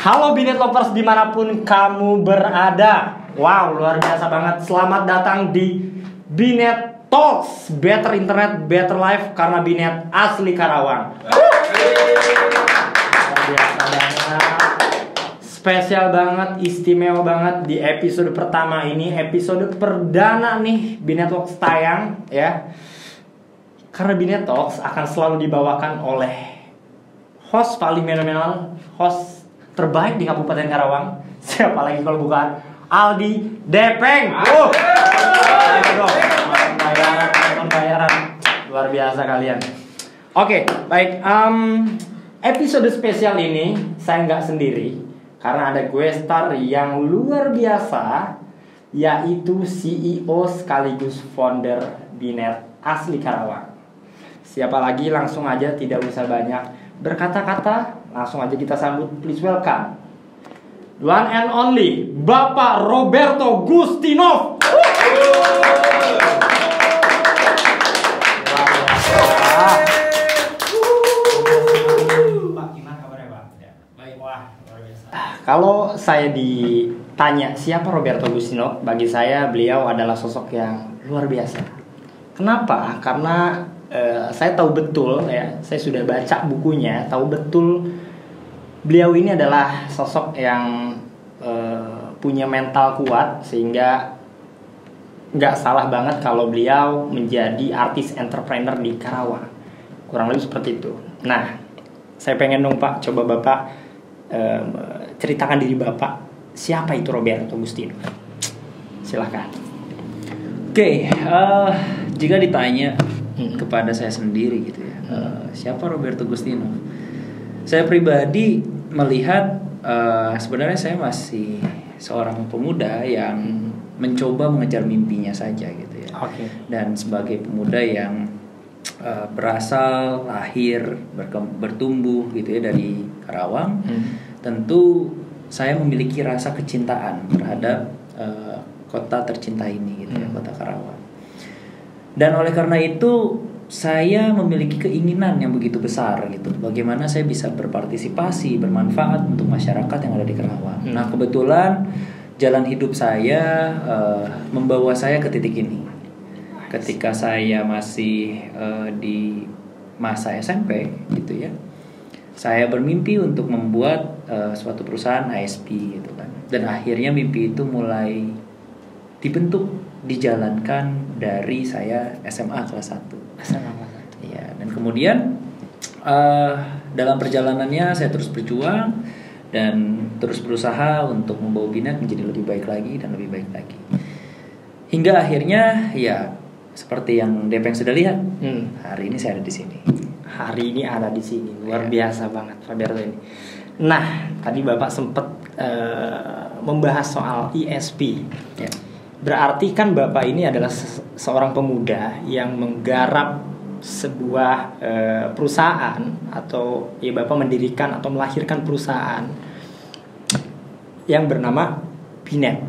Halo Binet Lovers dimanapun kamu berada. Wow, luar biasa banget. Selamat datang di Binet Talks, Better Internet, Better Life, karena Binet asli Karawang. Luar biasa banget. Spesial banget, istimewa banget di episode pertama ini. Episode perdana nih Binet Talks tayang ya. Karena Binet Talks akan selalu dibawakan oleh host paling fenomenal, host terbaik di Kabupaten Karawang. Siapa lagi kalau bukan Aldi Depeng. Bayaran. Luar biasa kalian. Oke, baik. Episode spesial ini saya nggak sendiri karena ada gue star yang luar biasa, yaitu CEO sekaligus founder Binet asli Karawang. Siapa lagi? Langsung aja, tidak usah banyak berkata-kata, langsung aja kita sambut. Please welcome one and only Bapak Roberto Gustinov. Pak, gimana kabarnya Pak? Baik. Wah, luar biasa. Kalau saya ditanya siapa Roberto Gustinov, bagi saya beliau adalah sosok yang luar biasa. Kenapa? Karena saya tahu betul ya, saya sudah baca bukunya, tahu betul beliau ini adalah sosok yang punya mental kuat, sehingga nggak salah banget kalau beliau menjadi artis entrepreneur di Karawang, kurang lebih seperti itu. Nah, saya pengen dong Pak, coba Bapak ceritakan diri Bapak, siapa itu Roberto Gustinov? Silahkan. Oke, jika ditanya kepada saya sendiri gitu ya, siapa Roberto Gustinov? Saya pribadi melihat sebenarnya saya masih seorang pemuda yang mencoba mengejar mimpinya saja gitu ya. Okay. Dan sebagai pemuda yang berasal, lahir, bertumbuh gitu ya dari Karawang, tentu saya memiliki rasa kecintaan terhadap kota tercinta ini gitu ya, kota Karawang. Dan oleh karena itu saya memiliki keinginan yang begitu besar gitu, bagaimana saya bisa berpartisipasi, bermanfaat untuk masyarakat yang ada di Karawang. Nah, kebetulan jalan hidup saya membawa saya ke titik ini. Ketika saya masih di masa SMP gitu ya, saya bermimpi untuk membuat suatu perusahaan ISP gitu kan. Dan akhirnya mimpi itu mulai dibentuk, dijalankan dari saya SMA kelas 1. Ya, dan kemudian dalam perjalanannya saya terus berjuang dan terus berusaha untuk membawa Binet menjadi lebih baik lagi dan lebih baik lagi. Hingga akhirnya ya seperti yang Depeng sudah lihat, hari ini saya ada di sini. Hari ini ada di sini, luar biasa banget Roberto ini. Nah, tadi Bapak sempat membahas soal ISP. Ya. Berarti kan Bapak ini adalah seorang pemuda yang menggarap sebuah perusahaan, atau ya Bapak mendirikan atau melahirkan perusahaan yang bernama Binet,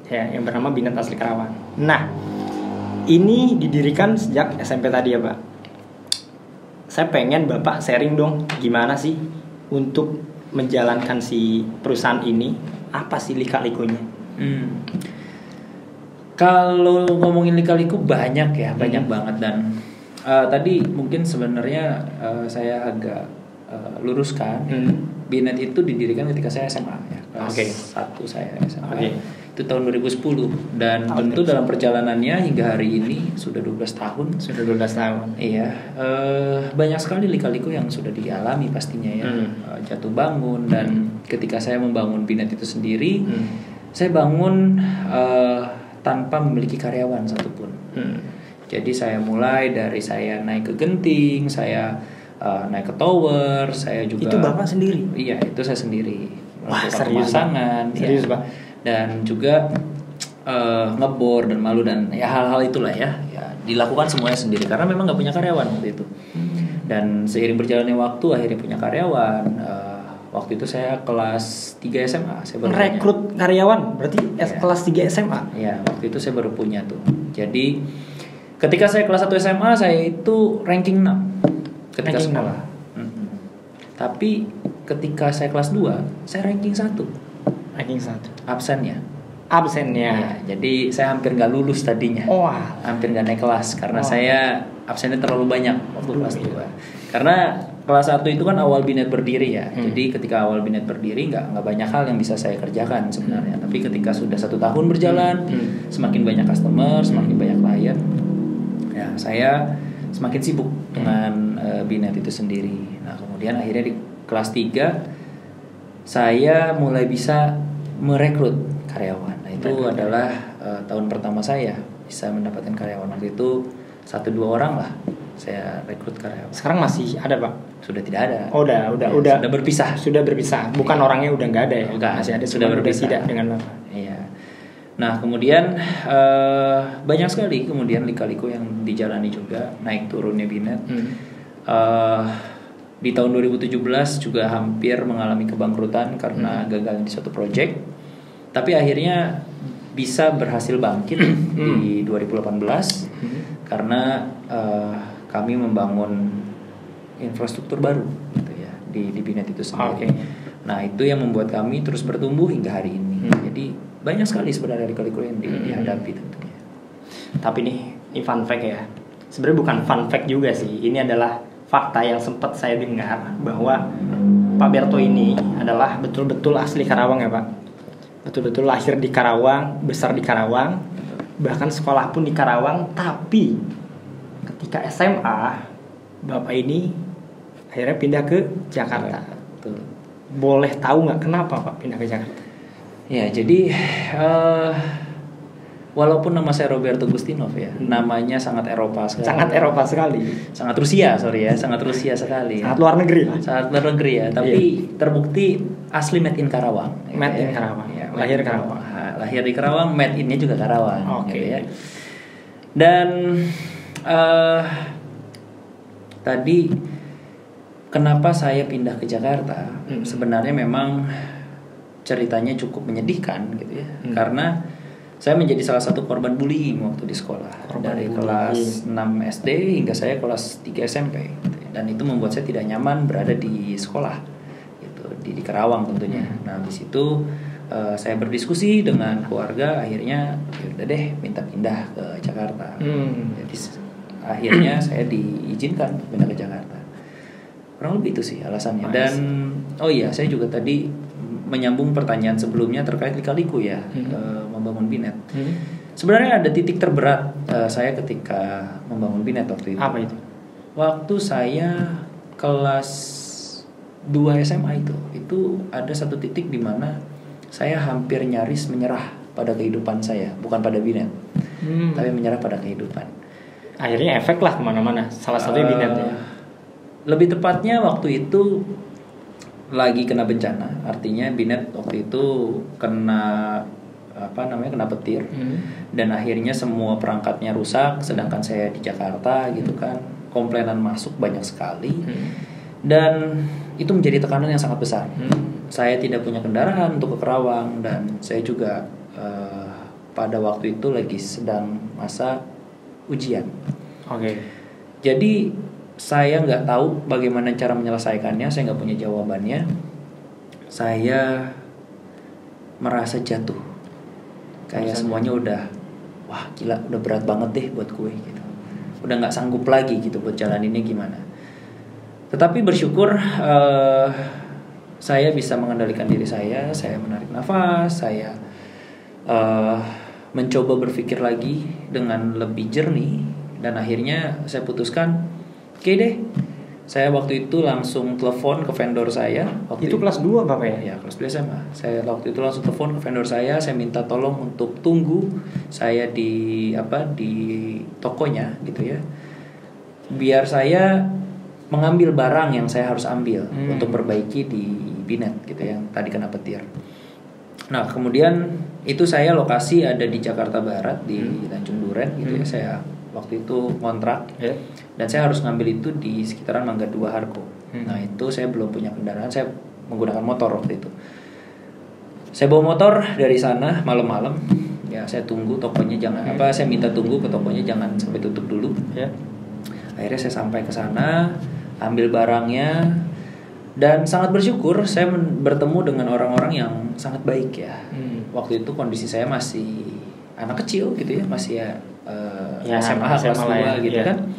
ya, yang bernama Binet asli Karawang. Nah, ini didirikan sejak SMP tadi ya Pak. Saya pengen Bapak sharing dong, gimana sih untuk menjalankan si perusahaan ini, apa sih lika-likunya? Kalau ngomongin lika-liku banyak ya, banyak banget. Dan tadi mungkin sebenarnya saya agak luruskan. Binet itu didirikan ketika saya SMA ya, kelas 1 saya SMA. Itu tahun 2010. Dan tentu dalam perjalanannya hingga hari ini sudah 12 tahun. Iya, banyak sekali lika-liku yang sudah dialami pastinya ya. Jatuh bangun. Dan ketika saya membangun Binet itu sendiri, saya bangun tanpa memiliki karyawan satupun. Jadi saya mulai dari saya naik ke genting, saya naik ke tower, saya juga. Itu Bapak sendiri? Iya, itu saya sendiri. Wah, serius pemasangan, serius ya. Pak. Dan juga ngebor dan malu dan ya hal-hal itulah ya dilakukan semuanya sendiri karena memang nggak punya karyawan waktu itu. Dan seiring berjalannya waktu akhirnya punya karyawan. Waktu itu saya kelas 3 SMA. Saya baru rekrut karyawan, berarti kelas 3 SMA? Ya, waktu itu saya baru punya tuh. Jadi ketika saya kelas 1 SMA, saya itu ranking 6 ketika sekolah. Tapi ketika saya kelas 2 saya ranking 1. Ranking 1. Absennya. Absennya. Ya, jadi saya hampir nggak lulus tadinya. Hampir nggak naik kelas karena saya absennya terlalu banyak waktu kelas 2. Karena kelas 1 itu kan awal Binet berdiri ya. Jadi ketika awal Binet berdiri nggak banyak hal yang bisa saya kerjakan sebenarnya. Tapi ketika sudah 1 tahun berjalan, semakin banyak customer, semakin banyak klien, ya saya semakin sibuk dengan Binet itu sendiri. Nah kemudian akhirnya di kelas 3 saya mulai bisa merekrut karyawan. Nah itu adalah tahun pertama saya bisa mendapatkan karyawan. Waktu itu 1-2 orang lah saya rekrut karyawan. Sekarang masih ada, Pak? Sudah tidak ada. Sudah berpisah. Sudah berpisah. Bukan orangnya udah nggak ada ya? Bukan. Masih ada, sudah berpisah. Tidak dengan Bapak. Iya. Nah kemudian banyak sekali kemudian lika-liku yang dijalani juga, naik turunnya Binet. Di tahun 2017 juga hampir mengalami kebangkrutan karena gagal di suatu project. Tapi akhirnya bisa berhasil bangkit di 2018 karena kami membangun infrastruktur baru gitu ya di Binet itu sendiri. Nah itu yang membuat kami terus bertumbuh hingga hari ini. Jadi banyak sekali sebenarnya lika-liku yang dihadapi tentunya. Tapi ini fun fact ya. Sebenarnya bukan fun fact juga sih. Ini adalah fakta yang sempat saya dengar bahwa Pak Berto ini adalah betul-betul asli Karawang ya Pak. Betul-betul lahir di Karawang, besar di Karawang, bahkan sekolah pun di Karawang. Tapi ketika SMA Bapak ini akhirnya pindah ke Jakarta. Betul. Boleh tahu nggak kenapa Pak pindah ke Jakarta? Ya jadi walaupun nama saya Roberto Gustinov ya, namanya sangat Eropa sekali. Sangat Eropa sekali. Sangat Rusia, sangat Rusia sekali. Sangat luar negeri lah. Sangat luar negeri ya, tapi terbukti asli made in Karawang. Made in Karawang. Ya, lahir Karawang. Lahir di Karawang, made in-nya juga Karawang. Oke. Gitu ya. Dan tadi kenapa saya pindah ke Jakarta? Sebenarnya memang ceritanya cukup menyedihkan gitu ya. Karena saya menjadi salah satu korban bullying waktu di sekolah. Dari kelas 6 SD hingga saya kelas 3 SMP gitu ya. Dan itu membuat saya tidak nyaman berada di sekolah gitu, di Karawang tentunya. Nah, di situ saya berdiskusi dengan keluarga, akhirnya ya udah deh minta pindah ke Jakarta. Jadi akhirnya saya diizinkan pindah ke Jakarta. Kurang lebih itu sih alasannya. Dan oh iya, saya juga tadi menyambung pertanyaan sebelumnya terkait lika-liku ya, membangun Binet. Sebenarnya ada titik terberat saya ketika membangun Binet waktu itu. Apa itu? Waktu saya kelas 2 SMA itu ada satu titik di mana saya hampir nyaris menyerah pada kehidupan saya, bukan pada Binet, tapi menyerah pada kehidupan. Akhirnya efek lah kemana-mana. Salah satunya Binet ya. Lebih tepatnya waktu itu lagi kena bencana, artinya Binet waktu itu kena kena petir, dan akhirnya semua perangkatnya rusak, sedangkan saya di Jakarta gitu kan, komplainan masuk banyak sekali, dan itu menjadi tekanan yang sangat besar. Saya tidak punya kendaraan untuk ke Karawang, dan saya juga pada waktu itu lagi sedang masa ujian. Jadi saya nggak tahu bagaimana cara menyelesaikannya, saya nggak punya jawabannya. Saya merasa jatuh, kayak semuanya udah, wah gila, udah berat banget deh buat gue gitu, udah nggak sanggup lagi gitu buat jalaninnya gimana. Tetapi bersyukur saya bisa mengendalikan diri saya menarik nafas, saya mencoba berpikir lagi dengan lebih jernih, dan akhirnya saya putuskan, oke deh, saya waktu itu langsung telepon ke vendor saya. Itu kelas 2 Bapak ya? Ya, kelas 2 SMA. Saya waktu itu langsung telepon ke vendor saya minta tolong untuk tunggu saya di tokonya gitu ya. Biar saya mengambil barang yang saya harus ambil untuk perbaiki di Binet gitu ya, yang tadi kena petir. Nah, kemudian itu saya lokasi ada di Jakarta Barat di Tanjung Duren gitu ya. Saya waktu itu kontrak, dan saya harus ngambil itu di sekitaran Mangga 2 Harko. Nah itu saya belum punya kendaraan, saya menggunakan motor waktu itu. Saya bawa motor dari sana malam-malam, ya saya tunggu tokonya saya minta tunggu ke tokonya jangan sampai tutup dulu. Akhirnya saya sampai ke sana, ambil barangnya, Dan sangat bersyukur saya bertemu dengan orang-orang yang sangat baik ya. Waktu itu kondisi saya masih anak kecil gitu ya, masih SMA kelas 2 gitu kan.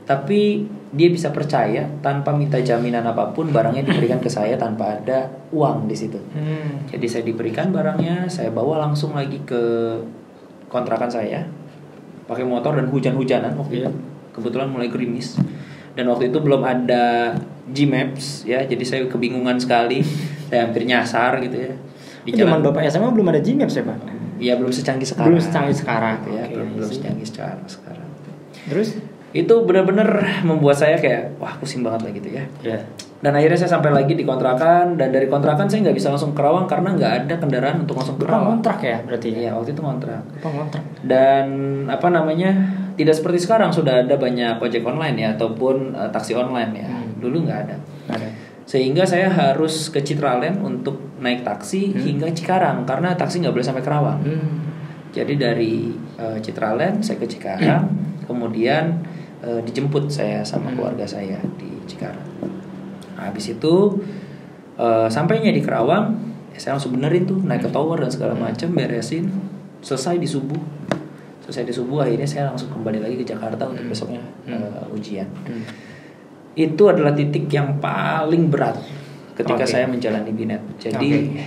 Tapi dia bisa percaya tanpa minta jaminan apapun, barangnya diberikan ke saya tanpa ada uang di situ. Jadi saya diberikan barangnya, saya bawa langsung lagi ke kontrakan saya pakai motor dan hujan-hujanan waktu itu. Kebetulan mulai gerimis. Dan waktu itu belum ada Gmaps ya, jadi saya kebingungan sekali. Saya hampir nyasar gitu ya. Di zaman Bapak SMA belum ada Gmaps ya Pak? Iya, belum secanggih sekarang. Belum secanggih sekarang. Ya, belum secanggih sekarang. Terus itu benar-benar membuat saya kayak wah pusing banget lah gitu ya. Dan akhirnya saya sampai lagi di kontrakan, dan dari kontrakan saya nggak bisa langsung ke Kerawang karena nggak ada kendaraan untuk langsung ke Kerawang. Ngontrak ya berarti? Iya, waktu itu ngontrak. Ngontrak. Dan apa namanya, tidak seperti sekarang sudah ada banyak ojek online ya ataupun taksi online ya. Dulu nggak ada. Sehingga saya harus ke Citraland untuk naik taksi hingga Cikarang karena taksi nggak boleh sampai Kerawang. Jadi dari Citraland saya ke Cikarang, kemudian dijemput saya sama keluarga saya di Cikarang. Nah, habis itu sampainya di Kerawang, saya langsung benerin tuh, naik ke tower dan segala macam, beresin, selesai di subuh. Akhirnya saya langsung kembali lagi ke Jakarta untuk besoknya ujian. Itu adalah titik yang paling berat ketika saya menjalani BINET. Jadi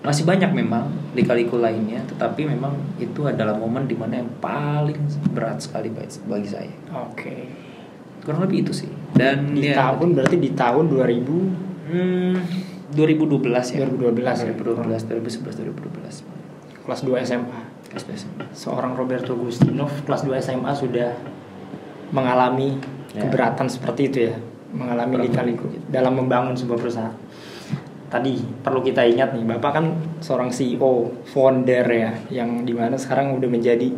masih banyak memang lika-liku lainnya, tetapi memang itu adalah momen dimana yang paling berat sekali bagi saya. Kurang lebih itu sih. Dan di berarti di tahun 2012 ya. 2011. Kelas 2 SMA. Seorang Roberto Agustinov kelas 2 SMA sudah mengalami keberatan seperti itu ya, mengalami lika-liku dalam membangun sebuah perusahaan. Tadi perlu kita ingat nih, Bapak kan seorang CEO, founder ya, yang dimana sekarang udah menjadi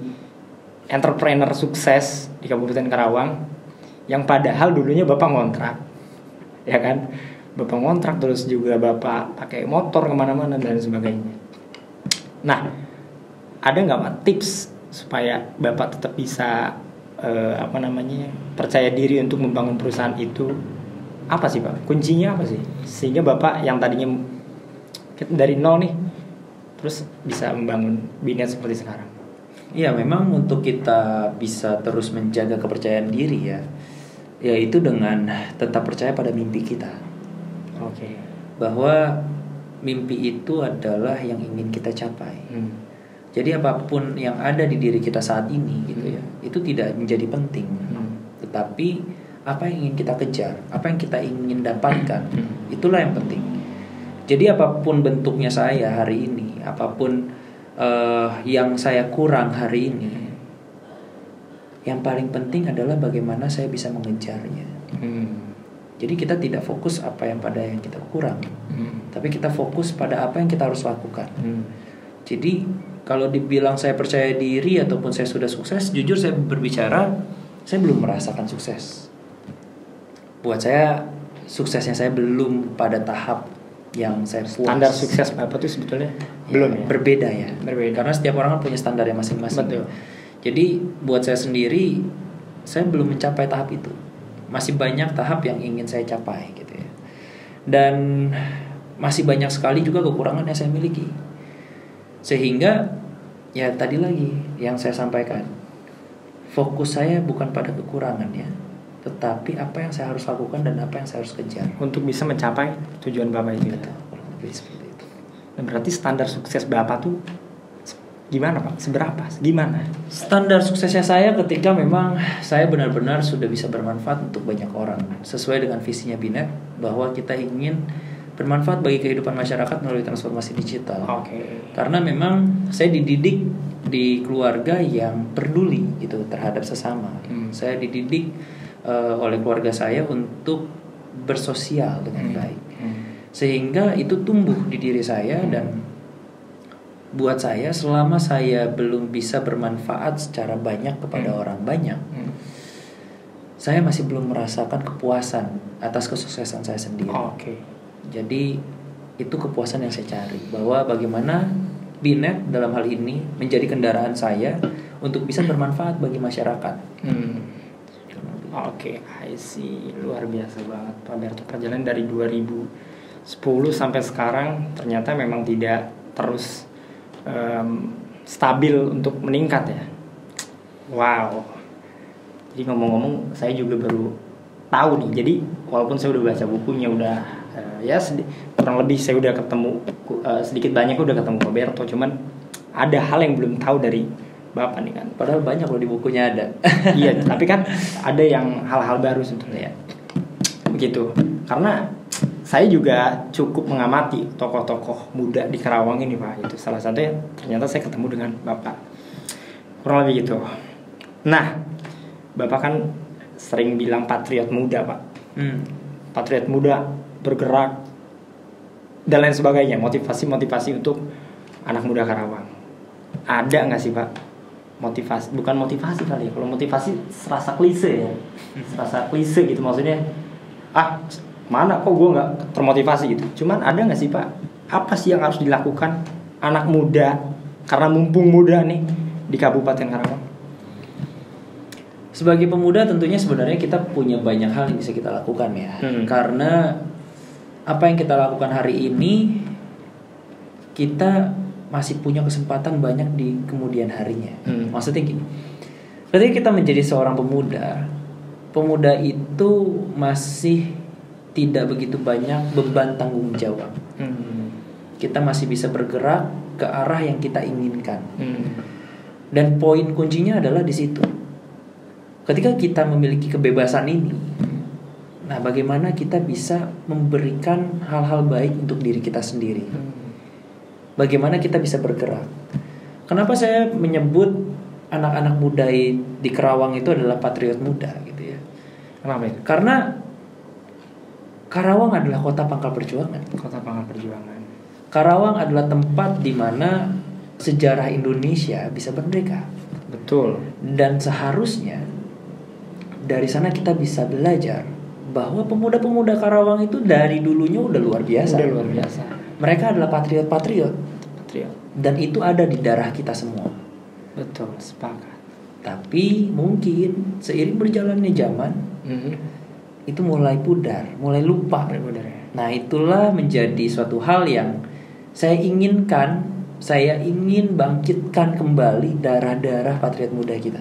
entrepreneur sukses di Kabupaten Karawang, yang padahal dulunya Bapak ngontrak, ya kan? Bapak ngontrak, terus juga Bapak pakai motor kemana-mana dan sebagainya. Nah, ada nggak Pak tips supaya Bapak tetap bisa percaya diri untuk membangun perusahaan itu? Apa sih Pak? Kuncinya apa sih? Sehingga Bapak yang tadinya dari nol nih, terus bisa membangun BINET seperti sekarang. Iya, memang untuk kita bisa terus menjaga kepercayaan diri ya, yaitu dengan tetap percaya pada mimpi kita. Bahwa mimpi itu adalah yang ingin kita capai. Jadi apapun yang ada di diri kita saat ini gitu ya, itu tidak menjadi penting. Tetapi apa yang ingin kita kejar, apa yang kita ingin dapatkan, itulah yang penting. Jadi apapun bentuknya saya hari ini, apapun yang saya kurang hari ini, yang paling penting adalah bagaimana saya bisa mengejarnya. Jadi kita tidak fokus apa yang kita kurang, tapi kita fokus pada apa yang kita harus lakukan. Jadi kalau dibilang saya percaya diri ataupun saya sudah sukses, jujur saya berbicara, saya belum merasakan sukses. Buat saya, suksesnya saya belum pada tahap yang saya puas. Standar sukses Bapak itu sebetulnya belum ya? Berbeda ya. Karena setiap orang kan punya standarnya masing-masing. Betul. Jadi buat saya sendiri, saya belum mencapai tahap itu. Masih banyak tahap yang ingin saya capai gitu ya. Dan masih banyak sekali juga kekurangan yang saya miliki. Sehingga ya tadi lagi yang saya sampaikan, fokus saya bukan pada kekurangan ya, tetapi apa yang saya harus lakukan dan apa yang saya harus kejar untuk bisa mencapai tujuan Bapak itu. Betul, lebih seperti itu. Dan berarti standar sukses Bapak tuh gimana Pak? Seberapa? Gimana? Standar suksesnya saya ketika memang saya benar-benar sudah bisa bermanfaat untuk banyak orang, sesuai dengan visinya BINET, bahwa kita ingin bermanfaat bagi kehidupan masyarakat melalui transformasi digital. Karena memang saya dididik di keluarga yang peduli gitu terhadap sesama. Saya dididik oleh keluarga saya untuk bersosial dengan baik, sehingga itu tumbuh di diri saya. Dan buat saya, selama saya belum bisa bermanfaat secara banyak kepada orang banyak, saya masih belum merasakan kepuasan atas kesuksesan saya sendiri. Jadi itu kepuasan yang saya cari, bahwa bagaimana BINET dalam hal ini menjadi kendaraan saya untuk bisa bermanfaat bagi masyarakat. Oke, I see. Luar biasa banget Pak Berto. Perjalanan dari 2010 sampai sekarang ternyata memang tidak terus stabil untuk meningkat ya. Wow. Jadi ngomong-ngomong saya juga baru tahu nih. Jadi walaupun saya udah baca bukunya, udah kurang lebih saya udah ketemu sedikit banyak udah ketemu Pak Berto, cuman ada hal yang belum tahu dari Bapak nih kan. Padahal banyak loh di bukunya ada. Iya, tapi kan ada yang hal-hal baru sebetulnya. Begitu. Karena saya juga cukup mengamati tokoh-tokoh muda di Karawang ini Pak. Itu salah satunya ternyata saya ketemu dengan Bapak. Kurang lebih gitu. Nah, Bapak kan sering bilang patriot muda Pak. Patriot muda, bergerak dan lain sebagainya, motivasi untuk anak muda Karawang. Ada nggak sih Pak motivasi, bukan motivasi kali ya, kalau motivasi serasa klise ya, serasa klise gitu, maksudnya mana kok gue nggak termotivasi gitu. Cuman ada nggak sih Pak, apa sih yang harus dilakukan anak muda karena mumpung muda nih di Kabupaten Karawang? Sebagai pemuda tentunya sebenarnya kita punya banyak hal yang bisa kita lakukan ya. Karena apa yang kita lakukan hari ini kita masih punya kesempatan banyak di kemudian harinya. Maksudnya gini, ketika kita menjadi seorang pemuda itu masih tidak begitu banyak beban tanggung jawab. Kita masih bisa bergerak ke arah yang kita inginkan. Dan poin kuncinya adalah di situ. Ketika kita memiliki kebebasan ini, nah bagaimana kita bisa memberikan hal-hal baik untuk diri kita sendiri. Bagaimana kita bisa bergerak. Kenapa saya menyebut anak-anak muda di Karawang itu adalah patriot muda gitu ya. Kenapa itu? Karena Karawang adalah kota pangkal perjuangan. Kota pangkal perjuangan. Karawang adalah tempat di mana sejarah Indonesia bisa merdeka. Betul. Dan seharusnya dari sana kita bisa belajar bahwa pemuda-pemuda Karawang itu dari dulunya udah luar biasa. Udah luar biasa. Mereka adalah patriot. Dan itu ada di darah kita semua. Betul, sepakat. Tapi mungkin seiring berjalannya zaman, itu mulai pudar, mulai lupa. Nah itulah menjadi suatu hal yang saya inginkan. Saya ingin bangkitkan kembali darah-darah patriot muda kita.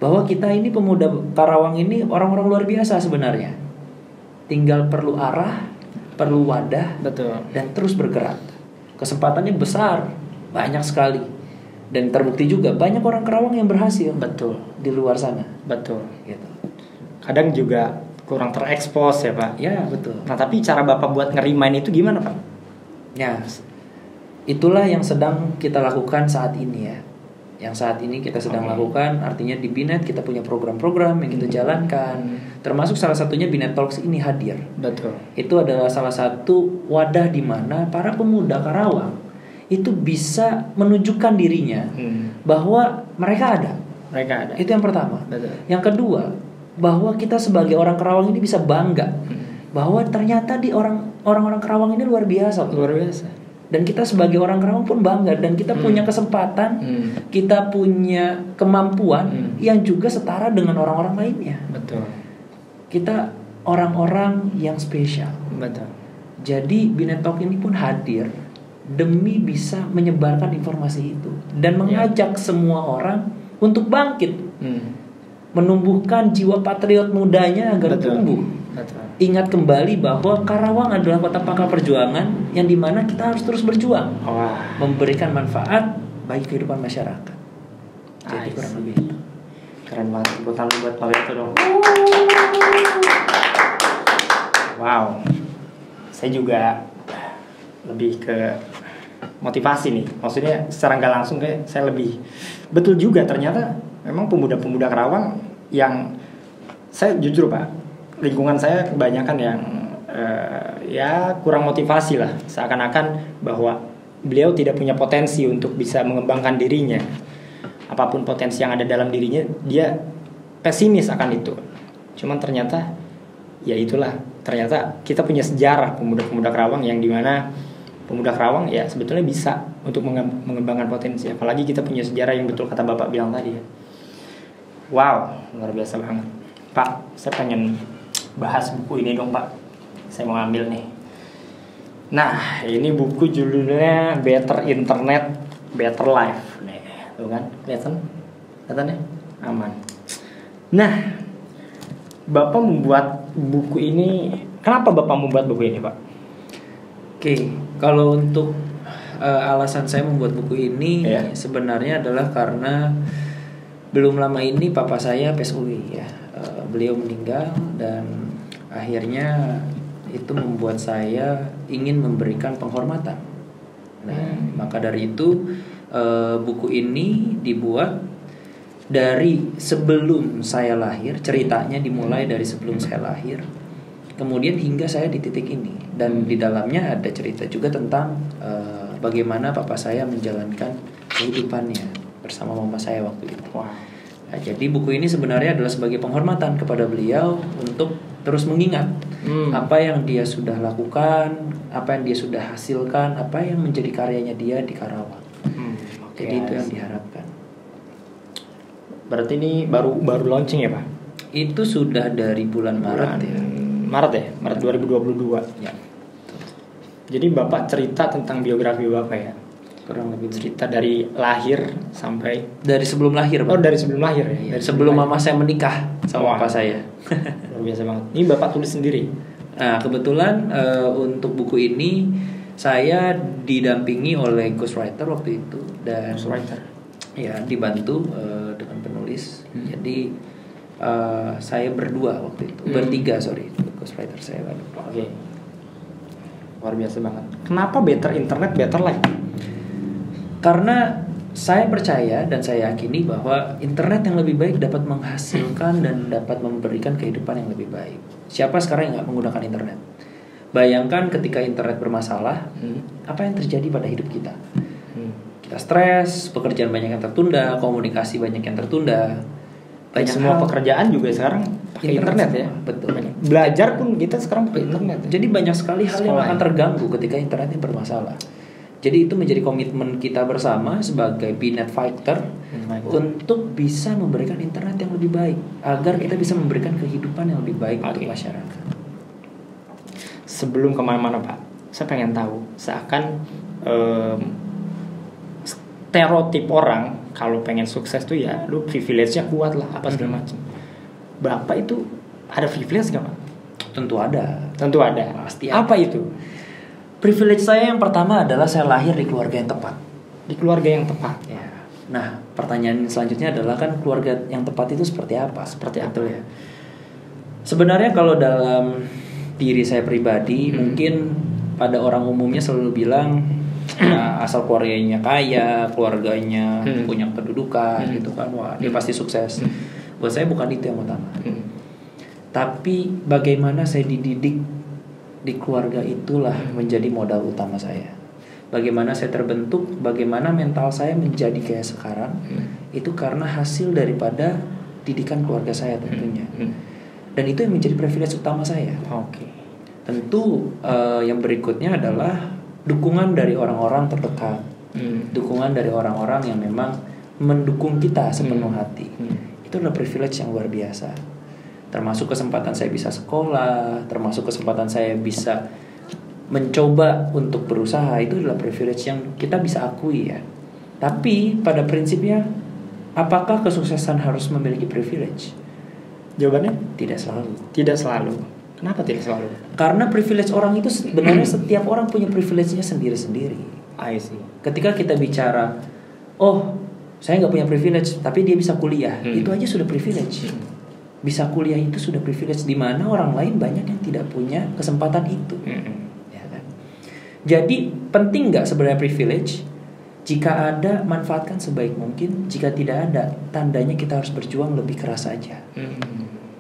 Bahwa kita ini pemuda Karawang ini orang-orang luar biasa sebenarnya. Tinggal perlu arah, perlu wadah, betul, dan terus bergerak. Kesempatannya besar, banyak sekali. Dan terbukti juga banyak orang Karawang yang berhasil. Betul. Di luar sana. Betul. Gitu. Kadang juga kurang terekspos ya Pak. Ya betul. Nah tapi cara Bapak buat ngerimain itu gimana Pak? Ya, itulah yang sedang kita lakukan saat ini ya. Yang saat ini kita sedang lakukan, artinya di Binet kita punya program-program yang kita jalankan. Termasuk salah satunya Binet Talks ini hadir. Betul. Itu adalah salah satu wadah di mana para pemuda Karawang itu bisa menunjukkan dirinya bahwa mereka ada. Itu yang pertama. Betul. Yang kedua, bahwa kita sebagai orang Karawang ini bisa bangga bahwa ternyata di orang-orang Karawang ini luar biasa. Luar biasa. Dan kita sebagai orang Karawang pun bangga. Dan kita punya kesempatan, kita punya kemampuan yang juga setara dengan orang-orang lainnya. Betul. Kita orang-orang yang spesial. Betul. Jadi Binet Talk ini pun hadir demi bisa menyebarkan informasi itu dan mengajak semua orang untuk bangkit, menumbuhkan jiwa patriot mudanya agar tumbuh. Betul. Ingat kembali bahwa Karawang adalah kota pangkal perjuangan yang dimana kita harus terus berjuang, memberikan manfaat bagi kehidupan masyarakat. Jadi kurang lebih itu. Keren banget, bukan buat Pak Berto dong. Wow. Saya juga lebih ke motivasi nih. Maksudnya secara nggak langsung kayak saya lebih betul juga ternyata memang pemuda-pemuda Karawang yang saya jujur Pak, lingkungan saya kebanyakan yang ya kurang motivasi lah, seakan-akan bahwa beliau tidak punya potensi untuk bisa mengembangkan dirinya. Apapun potensi yang ada dalam dirinya, dia pesimis akan itu. Cuman ternyata ya itulah, ternyata kita punya sejarah pemuda-pemuda Karawang yang dimana pemuda Karawang ya sebetulnya bisa untuk mengembangkan potensi. Apalagi kita punya sejarah yang betul kata Bapak bilang tadi ya. Wow, luar biasa banget. Pak, saya pengen bahas buku ini dong Pak. Saya mau ambil nih. Nah, ini buku judulnya Better Internet, Better Life. Nih, tuh kan, kelihatan ya? Aman. Nah, Bapak membuat buku ini. Kenapa Bapak membuat buku ini, Pak? Oke, kalau untuk alasan saya membuat buku ini sebenarnya adalah karena belum lama ini papa saya PSUI ya. Beliau meninggal dan akhirnya itu membuat saya ingin memberikan penghormatan. Nah, maka dari itu buku ini dibuat dari sebelum saya lahir. Ceritanya dimulai dari sebelum saya lahir, kemudian hingga saya di titik ini. Dan di dalamnya ada cerita juga tentang bagaimana papa saya menjalankan kehidupannya bersama mama saya waktu itu. Nah, jadi buku ini sebenarnya adalah sebagai penghormatan kepada beliau untuk terus mengingat apa yang dia sudah lakukan, apa yang dia sudah hasilkan, apa yang menjadi karyanya dia di Karawang. Jadi itu yang diharapkan. Berarti ini baru launching ya Pak? Itu sudah dari bulan Maret ya. Maret 2022 ya. Jadi Bapak cerita tentang biografi Bapak ya? Kurang lebih cerita dari lahir sampai dari sebelum lahir. Oh, dari sebelum lahir ya? Dari sebelum mama saya menikah sama papa saya. Luar biasa banget. Ini Bapak tulis sendiri? Nah, kebetulan untuk buku ini saya didampingi oleh ghostwriter waktu itu. Dan ghostwriter? Ya, dibantu dengan penulis. Jadi saya berdua waktu itu. Bertiga, ghostwriter saya. Oke. Luar biasa banget. Kenapa Better Internet, Better Life? Karena saya percaya dan saya yakini bahwa internet yang lebih baik dapat menghasilkan dan dapat memberikan kehidupan yang lebih baik. Siapa sekarang yang gak menggunakan internet? Bayangkan ketika internet bermasalah, apa yang terjadi pada hidup kita? Kita stres, pekerjaan banyak yang tertunda, komunikasi banyak yang tertunda. Banyak semua pekerjaan juga sekarang pakai internet ya. Betul. Belajar pun kita sekarang pakai internet. Jadi banyak sekali hal yang akan terganggu ketika internetnya bermasalah. Jadi itu menjadi komitmen kita bersama sebagai BNet Fighter untuk bisa memberikan internet yang lebih baik agar kita bisa memberikan kehidupan yang lebih baik untuk masyarakat. Sebelum kemana-mana Pak, saya pengen tahu seakan stereotip orang kalau pengen sukses tuh ya lu privilege-nya kuat lah apa segala macam. Bapak itu ada privilege gak Pak? Tentu ada. Pasti ada. Apa itu? Privilege saya yang pertama adalah saya lahir di keluarga yang tepat. Di keluarga yang tepat. Ya. Nah, pertanyaan selanjutnya adalah kan keluarga yang tepat itu seperti apa? Betul ya. Sebenarnya kalau dalam diri saya pribadi, mungkin pada orang umumnya selalu bilang asal keluarganya kaya, keluarganya punya kedudukan gitu kan, wah dia pasti sukses. Buat saya bukan itu yang utama. Tapi bagaimana saya dididik di keluarga itulah menjadi modal utama saya. Bagaimana saya terbentuk, bagaimana mental saya menjadi kayak sekarang, itu karena hasil daripada didikan keluarga saya tentunya. Dan itu yang menjadi privilege utama saya. Tentu yang berikutnya adalah dukungan dari orang-orang terdekat, dukungan dari orang-orang yang memang mendukung kita sepenuh hati. Itu adalah privilege yang luar biasa. Termasuk kesempatan saya bisa sekolah, termasuk kesempatan saya bisa mencoba untuk berusaha. Itu adalah privilege yang kita bisa akui ya. Tapi pada prinsipnya, apakah kesuksesan harus memiliki privilege? Jawabannya tidak selalu. Tidak selalu. Kenapa tidak selalu? Karena privilege orang itu sebenarnya setiap orang punya privilege-nya sendiri-sendiri. I see. Ketika kita bicara, oh saya nggak punya privilege, tapi dia bisa kuliah, itu aja sudah privilege. Bisa kuliah itu sudah privilege, di mana orang lain banyak yang tidak punya kesempatan itu. Ya kan? Jadi penting nggak sebenarnya privilege? Jika ada, manfaatkan sebaik mungkin. Jika tidak ada, tandanya kita harus berjuang lebih keras saja.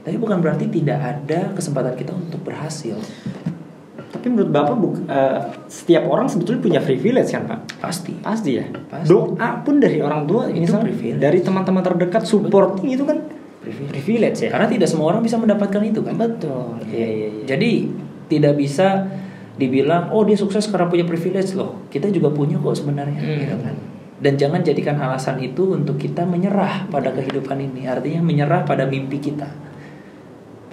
Tapi bukan berarti tidak ada kesempatan kita untuk berhasil. Tapi menurut Bapak setiap orang sebetulnya punya privilege kan Pak? Pasti ya. Pasti. Doa pun dari orang tua itu privilege. Dari teman-teman terdekat supporting itu kan privilege ya. Karena tidak semua orang bisa mendapatkan itu kan. Betul. Iya. Jadi tidak bisa dibilang oh dia sukses karena punya privilege loh. Kita juga punya kok sebenarnya, gitu kan. Dan jangan jadikan alasan itu untuk kita menyerah pada kehidupan ini. Artinya menyerah pada mimpi kita.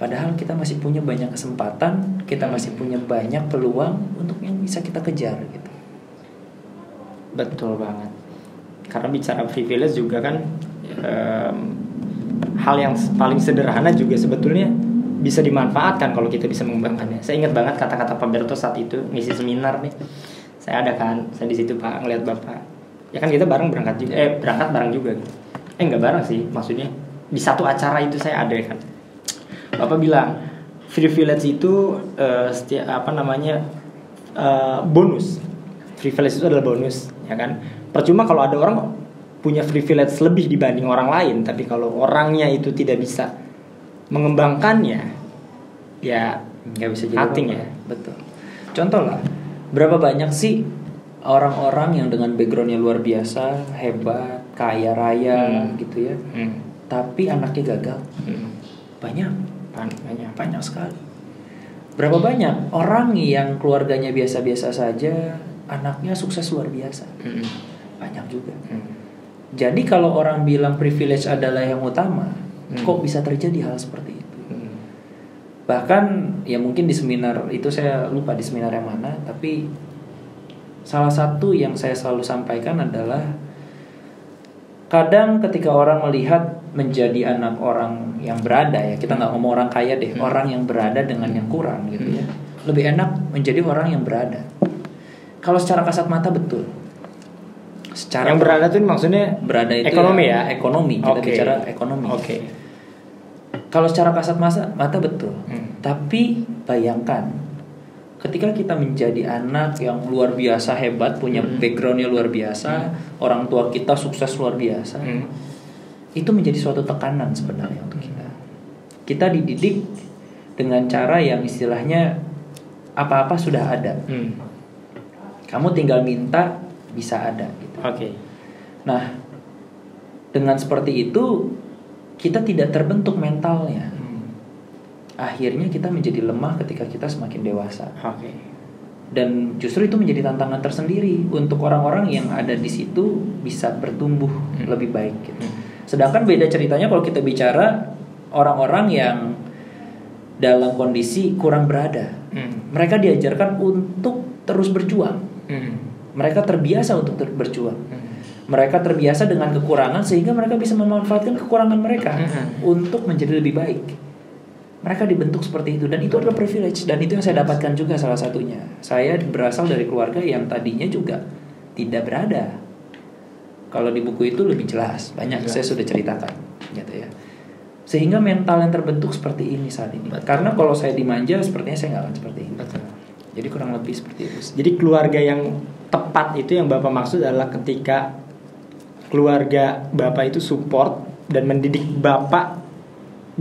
Padahal kita masih punya banyak kesempatan, kita masih punya banyak peluang untuk yang bisa kita kejar gitu. Betul banget. Karena bicara privilege juga kan hal yang paling sederhana juga sebetulnya bisa dimanfaatkan kalau kita bisa mengembangkannya. Saya ingat banget kata-kata Pak Berto saat itu ngisi seminar nih. Saya ada kan, saya di situ Pak ngeliat Bapak. Ya kan kita bareng berangkat juga, berangkat bareng juga gitu. Enggak bareng sih, maksudnya di satu acara itu saya ada kan. Bapak bilang privilege itu bonus. Privilege itu adalah bonus, ya kan. Percuma kalau ada orang punya privilege lebih dibanding orang lain, tapi kalau orangnya itu tidak bisa mengembangkannya, ya nggak bisa jadi nothing ya. Betul. Contoh lah, berapa banyak sih orang-orang yang dengan backgroundnya luar biasa, hebat, kaya raya gitu ya, tapi anaknya gagal. Banyak sekali. Berapa banyak orang yang keluarganya biasa-biasa saja, anaknya sukses luar biasa. Banyak juga. Jadi kalau orang bilang privilege adalah yang utama, kok bisa terjadi hal seperti itu? Bahkan ya mungkin di seminar itu, saya lupa di seminar yang mana, tapi salah satu yang saya selalu sampaikan adalah kadang ketika orang melihat menjadi anak orang yang berada, ya kita nggak ngomong orang kaya deh, orang yang berada dengan yang kurang gitu ya, lebih enak menjadi orang yang berada. Kalau secara kasat mata betul. Secara yang berada itu maksudnya berada itu ekonomi ya? Ekonomi, kita bicara ekonomi. Kalau secara kasat mata betul. Tapi bayangkan ketika kita menjadi anak yang luar biasa hebat, punya backgroundnya luar biasa, orang tua kita sukses luar biasa, itu menjadi suatu tekanan sebenarnya untuk kita. Kita dididik dengan cara yang istilahnya apa-apa sudah ada. Kamu tinggal minta, bisa ada gitu. Nah, dengan seperti itu kita tidak terbentuk mentalnya. Akhirnya kita menjadi lemah ketika kita semakin dewasa. Dan justru itu menjadi tantangan tersendiri untuk orang-orang yang ada di situ bisa bertumbuh lebih baik gitu. Sedangkan beda ceritanya kalau kita bicara orang-orang yang dalam kondisi kurang berada. Mereka diajarkan untuk terus berjuang. Mereka terbiasa untuk berjuang. Mereka terbiasa dengan kekurangan sehingga mereka bisa memanfaatkan kekurangan mereka untuk menjadi lebih baik. Mereka dibentuk seperti itu, dan itu adalah privilege, dan itu yang saya dapatkan juga salah satunya. Saya berasal dari keluarga yang tadinya juga tidak berada. Kalau di buku itu lebih jelas, banyak saya sudah ceritakan gitu ya. Sehingga mental yang terbentuk seperti ini saat ini. Karena kalau saya dimanja sepertinya saya nggak akan seperti ini. Jadi kurang lebih seperti itu. Jadi keluarga yang tepat itu yang Bapak maksud adalah ketika keluarga Bapak itu support dan mendidik Bapak,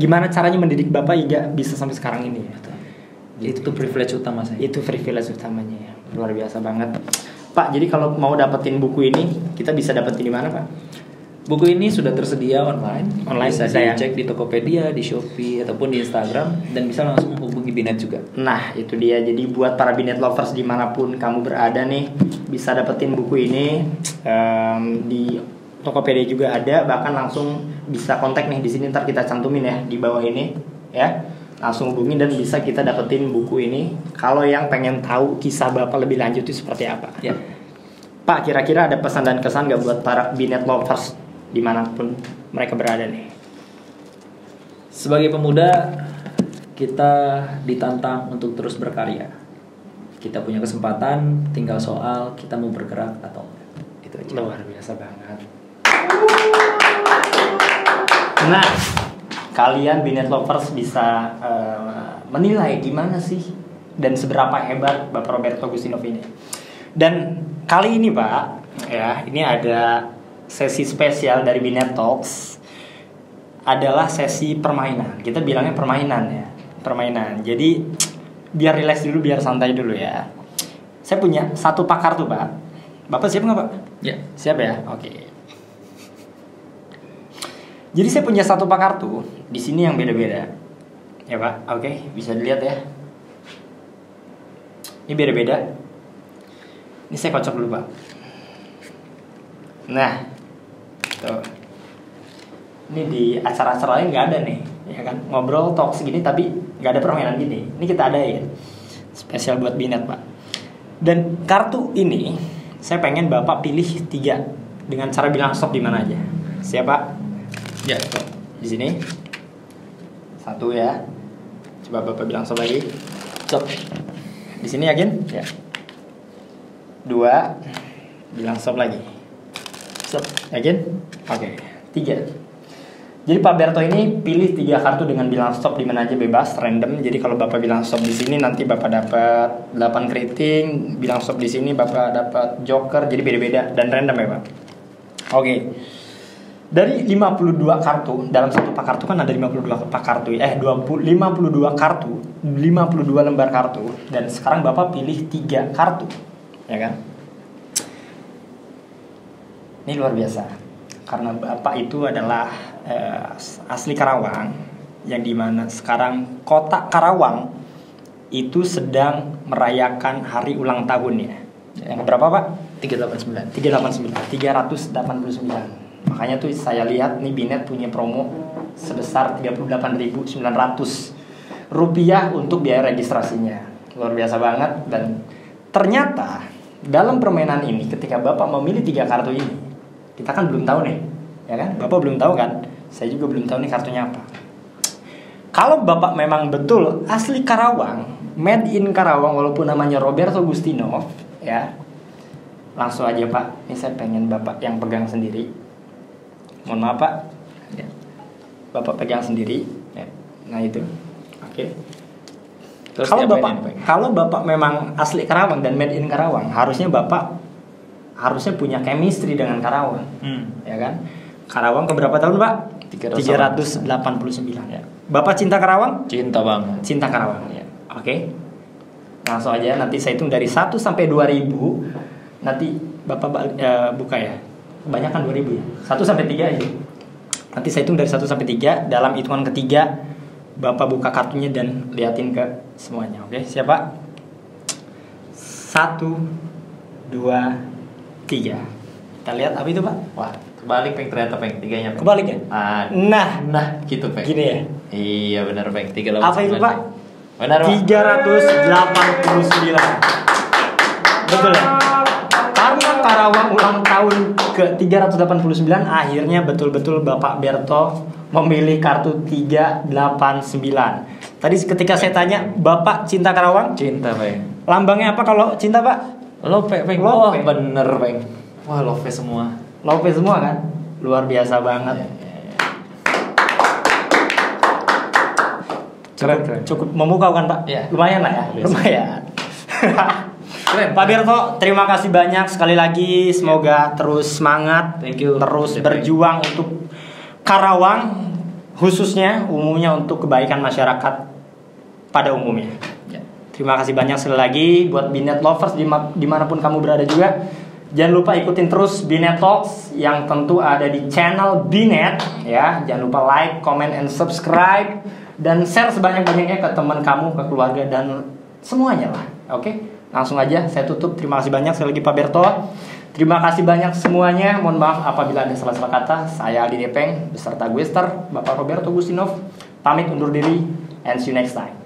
gimana caranya mendidik Bapak hingga bisa sampai sekarang ini ya. Itu tuh privilege utama saya. Itu privilege utamanya ya. Luar biasa banget. Pak, jadi kalau mau dapetin buku ini, kita bisa dapetin di mana, Pak? Buku ini sudah tersedia online bisa saya dicek di Tokopedia, di Shopee, ataupun di Instagram, dan bisa langsung hubungi Binet juga. Nah itu dia, jadi buat para Binet lovers dimanapun kamu berada nih, bisa dapetin buku ini di Tokopedia juga ada, bahkan langsung bisa kontak nih di sini, ntar kita cantumin ya di bawah ini ya, langsung hubungi dan bisa kita dapetin buku ini. Kalau yang pengen tahu kisah Bapak lebih lanjut itu seperti apa ya. Pak, kira-kira ada pesan dan kesan gak buat para Binet lovers dimanapun mereka berada nih? Sebagai pemuda, kita ditantang untuk terus berkarya. Kita punya kesempatan, tinggal soal kita mau bergerak atau enggak. Itu aja. Luar biasa banget. Nah, kalian Binet lovers bisa menilai gimana sih dan seberapa hebat Bapak Roberto Agustinov ini. Dan kali ini Pak, ya ini ada sesi spesial dari Binet Talks, adalah sesi permainan. Kita bilangnya permainan ya, permainan. Jadi biar relax dulu, biar santai dulu ya. Saya punya satu pakar tuh Pak. Bapak siap nggak Pak? Ya. Siap ya. Oke. Jadi saya punya satu pakar tuh di sini yang beda-beda. Ya Pak. Oke, bisa dilihat ya. Ini beda-beda. Ini saya kocok dulu Pak. Nah. Tuh. Ini di acara-acara lain nggak ada nih, ya kan, ngobrol talk segini tapi nggak ada permainan gini. Ini kita adain spesial buat Binet Pak. Dan kartu ini saya pengen Bapak pilih 3 dengan cara bilang stop di mana aja. Siapa? Ya, stop. Di sini 1 ya. Coba Bapak bilang stop lagi. Stop. Di sini yakin? Ya. 2. Bilang stop lagi. Stop. Yakin? Oke. 3. Jadi Pak Berto ini pilih 3 kartu dengan bilang stop di mana aja, bebas, random. Jadi kalau Bapak bilang stop di sini nanti Bapak dapat 8 keriting, bilang stop di sini Bapak dapat joker, jadi beda-beda dan random ya, Pak. Oke. Dari 52 kartu, dalam satu pak kartu kan ada 52 pak kartu. 52 kartu, 52 lembar kartu, dan sekarang Bapak pilih 3 kartu. Ya kan? Ini luar biasa. Karena Bapak itu adalah asli Karawang, yang dimana sekarang kota Karawang itu sedang merayakan hari ulang tahunnya. Yang berapa Pak? 389. Makanya tuh saya lihat nih Binet punya promo sebesar 38.900 rupiah untuk biaya registrasinya. Luar biasa banget. Dan ternyata dalam permainan ini ketika Bapak memilih 3 kartu ini, kita kan belum tahu nih, ya kan? Bapak belum tahu kan? Saya juga belum tahu nih kartunya apa. Kalau Bapak memang betul asli Karawang, made in Karawang, walaupun namanya Roberto Gustinov, ya, langsung aja Pak. Ini saya pengen Bapak yang pegang sendiri. Mohon maaf Pak, ya. Bapak pegang sendiri. Ya. Nah itu, oke. Terus kalau Bapak memang asli Karawang dan made in Karawang, harusnya Bapak punya chemistry dengan Karawang, ya kan? Karawang keberapa tahun Pak? 389. Ya. Bapak cinta Karawang? Cinta banget. Cinta Karawang, ya. Oke. Langsung aja, nanti saya hitung dari 1 sampai 2000. Nanti Bapak buka ya. Kebanyakan 2000 ya. 1 sampai 3 aja. Nanti saya hitung dari 1 sampai 3. Dalam hitungan ketiga Bapak buka kartunya dan liatin ke semuanya. Oke, siapa? 1, 2, 3. Kita lihat apa itu Pak? Wah, kebalik Peng, ternyata Peng, 3-nya Peng. Kebalik ya? Nah, gitu Peng. Gini ya? Iya benar Peng, 389. Apa itu Pak? Benar Pak. 389. Betul ya? Karena Karawang ulang tahun ke 389, akhirnya betul-betul Bapak Berto memilih kartu 389. Tadi ketika saya tanya, Bapak cinta Karawang? Cinta Peng. Lambangnya apa kalau cinta Pak? Lope Peng. Lope. Oh, bener Peng. Wah, lope semua. Lope semua kan? Luar biasa banget. Cukup memukau kan Pak? Ya. Lumayan lah ya. Lumayan. Keren. Pak Berto, terima kasih banyak sekali lagi. Semoga terus semangat. Thank you. Terus berjuang untuk Karawang, khususnya umumnya untuk kebaikan masyarakat pada umumnya. Terima kasih banyak sekali lagi buat Binet Lovers dimanapun kamu berada juga. Jangan lupa ikutin terus Binet Talks yang tentu ada di channel Binet ya. Jangan lupa like, comment, and subscribe, dan share sebanyak-banyaknya ke teman kamu, ke keluarga, dan semuanya lah. Oke, langsung aja saya tutup. Terima kasih banyak sekali lagi Pak Berto. Terima kasih banyak semuanya. Mohon maaf apabila ada salah-salah kata. Saya Aldi Depeng beserta Gwester, Bapak Roberto Gustinov, pamit undur diri, and see you next time.